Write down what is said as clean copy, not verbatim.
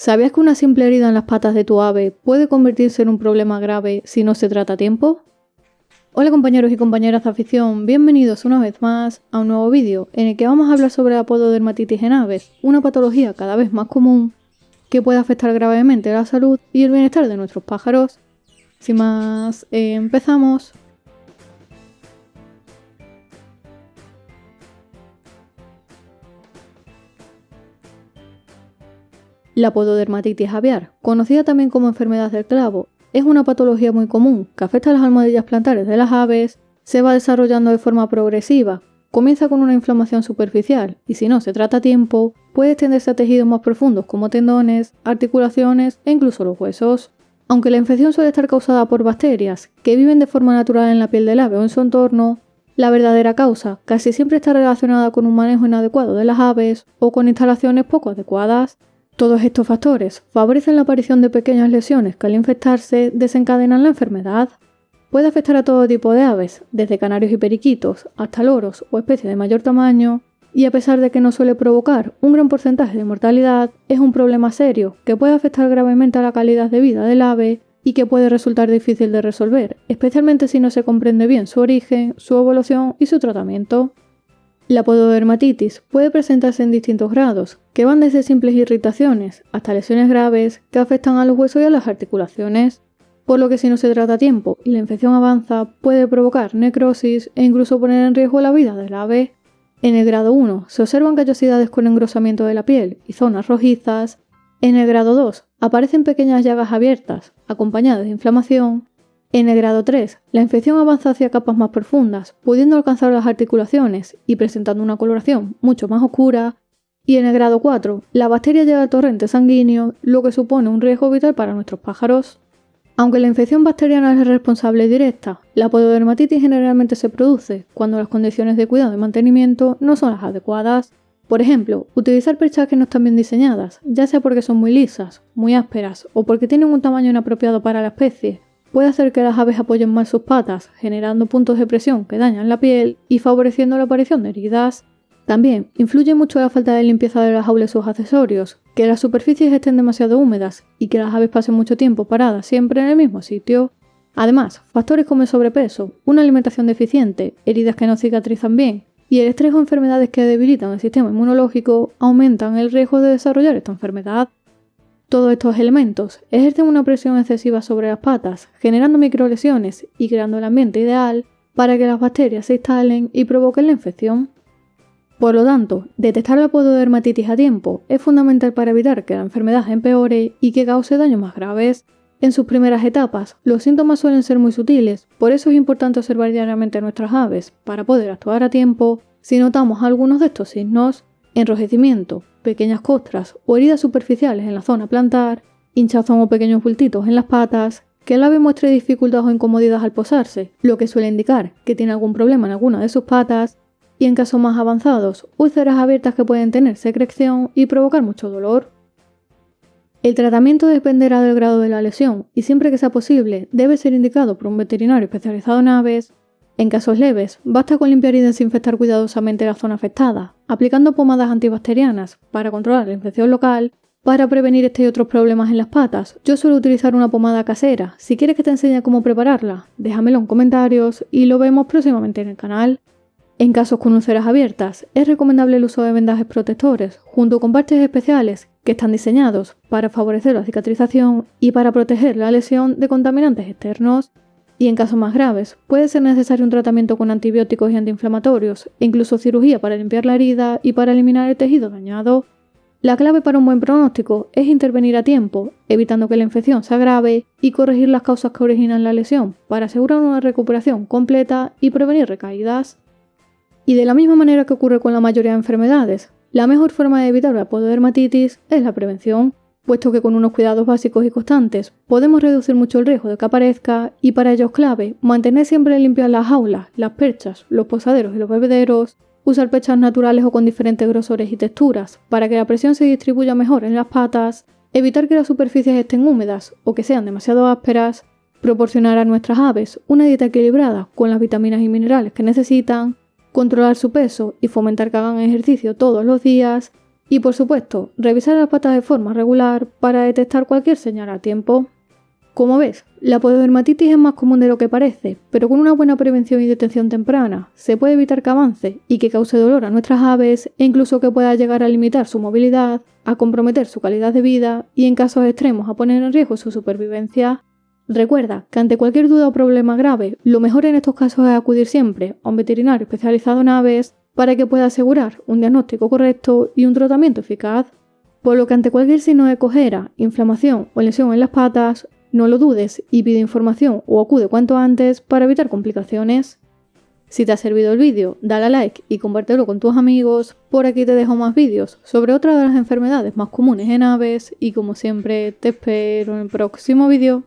¿Sabías que una simple herida en las patas de tu ave puede convertirse en un problema grave si no se trata a tiempo? Hola compañeros y compañeras de afición, bienvenidos una vez más a un nuevo vídeo en el que vamos a hablar sobre la pododermatitis en aves, una patología cada vez más común que puede afectar gravemente la salud y el bienestar de nuestros pájaros. Sin más, empezamos. La pododermatitis aviar, conocida también como enfermedad del clavo, es una patología muy común que afecta a las almohadillas plantares de las aves, se va desarrollando de forma progresiva, comienza con una inflamación superficial y si no se trata a tiempo, puede extenderse a tejidos más profundos como tendones, articulaciones e incluso los huesos. Aunque la infección suele estar causada por bacterias que viven de forma natural en la piel del ave o en su entorno, la verdadera causa casi siempre está relacionada con un manejo inadecuado de las aves o con instalaciones poco adecuadas. Todos estos factores favorecen la aparición de pequeñas lesiones que al infectarse desencadenan la enfermedad. Puede afectar a todo tipo de aves, desde canarios y periquitos hasta loros o especies de mayor tamaño, y a pesar de que no suele provocar un gran porcentaje de mortalidad, es un problema serio que puede afectar gravemente a la calidad de vida del ave y que puede resultar difícil de resolver, especialmente si no se comprende bien su origen, su evolución y su tratamiento. La pododermatitis puede presentarse en distintos grados, que van desde simples irritaciones hasta lesiones graves que afectan a los huesos y a las articulaciones, por lo que si no se trata a tiempo y la infección avanza puede provocar necrosis e incluso poner en riesgo la vida del ave. En el grado 1 se observan callosidades con engrosamiento de la piel y zonas rojizas. En el grado 2 aparecen pequeñas llagas abiertas, acompañadas de inflamación. En el grado 3, la infección avanza hacia capas más profundas, pudiendo alcanzar las articulaciones y presentando una coloración mucho más oscura. Y en el grado 4, la bacteria llega al torrente sanguíneo, lo que supone un riesgo vital para nuestros pájaros. Aunque la infección bacteriana es responsable directa, la pododermatitis generalmente se produce cuando las condiciones de cuidado y mantenimiento no son las adecuadas. Por ejemplo, utilizar perchas que no están bien diseñadas, ya sea porque son muy lisas, muy ásperas o porque tienen un tamaño inapropiado para la especie, puede hacer que las aves apoyen mal sus patas, generando puntos de presión que dañan la piel y favoreciendo la aparición de heridas. También influye mucho la falta de limpieza de las jaulas y sus accesorios, que las superficies estén demasiado húmedas y que las aves pasen mucho tiempo paradas siempre en el mismo sitio. Además, factores como el sobrepeso, una alimentación deficiente, heridas que no cicatrizan bien y el estrés o enfermedades que debilitan el sistema inmunológico aumentan el riesgo de desarrollar esta enfermedad. Todos estos elementos ejercen una presión excesiva sobre las patas, generando microlesiones y creando el ambiente ideal para que las bacterias se instalen y provoquen la infección. Por lo tanto, detectar la pododermatitis a tiempo es fundamental para evitar que la enfermedad empeore y que cause daños más graves. En sus primeras etapas, los síntomas suelen ser muy sutiles, por eso es importante observar diariamente a nuestras aves para poder actuar a tiempo si notamos algunos de estos signos: enrojecimiento, pequeñas costras o heridas superficiales en la zona plantar, hinchazón o pequeños bultitos en las patas, que el ave muestre dificultad o incomodidad al posarse, lo que suele indicar que tiene algún problema en alguna de sus patas, y en casos más avanzados, úlceras abiertas que pueden tener secreción y provocar mucho dolor. El tratamiento dependerá del grado de la lesión y siempre que sea posible debe ser indicado por un veterinario especializado en aves. En casos leves, basta con limpiar y desinfectar cuidadosamente la zona afectada, aplicando pomadas antibacterianas para controlar la infección local. Para prevenir este y otros problemas en las patas, yo suelo utilizar una pomada casera. Si quieres que te enseñe cómo prepararla, déjamelo en comentarios y lo vemos próximamente en el canal. En casos con úlceras abiertas, es recomendable el uso de vendajes protectores, junto con parches especiales que están diseñados para favorecer la cicatrización y para proteger la lesión de contaminantes externos. Y en casos más graves, puede ser necesario un tratamiento con antibióticos y antiinflamatorios, e incluso cirugía para limpiar la herida y para eliminar el tejido dañado. La clave para un buen pronóstico es intervenir a tiempo, evitando que la infección se agrave y corregir las causas que originan la lesión para asegurar una recuperación completa y prevenir recaídas. Y de la misma manera que ocurre con la mayoría de enfermedades, la mejor forma de evitar la pododermatitis es la prevención, puesto que con unos cuidados básicos y constantes podemos reducir mucho el riesgo de que aparezca y para ello es clave mantener siempre limpias las jaulas, las perchas, los posaderos y los bebederos, usar perchas naturales o con diferentes grosores y texturas para que la presión se distribuya mejor en las patas, evitar que las superficies estén húmedas o que sean demasiado ásperas, proporcionar a nuestras aves una dieta equilibrada con las vitaminas y minerales que necesitan, controlar su peso y fomentar que hagan ejercicio todos los días, Y por supuesto, revisar las patas de forma regular para detectar cualquier señal a tiempo. Como ves, la pododermatitis es más común de lo que parece, pero con una buena prevención y detección temprana se puede evitar que avance y que cause dolor a nuestras aves e incluso que pueda llegar a limitar su movilidad, a comprometer su calidad de vida y en casos extremos a poner en riesgo su supervivencia. Recuerda que ante cualquier duda o problema grave, lo mejor en estos casos es acudir siempre a un veterinario especializado en aves para que pueda asegurar un diagnóstico correcto y un tratamiento eficaz. Por lo que ante cualquier signo de cojera, inflamación o lesión en las patas, no lo dudes y pide información o acude cuanto antes para evitar complicaciones. Si te ha servido el vídeo, dale a like y compártelo con tus amigos. Por aquí te dejo más vídeos sobre otra de las enfermedades más comunes en aves y como siempre te espero en el próximo vídeo.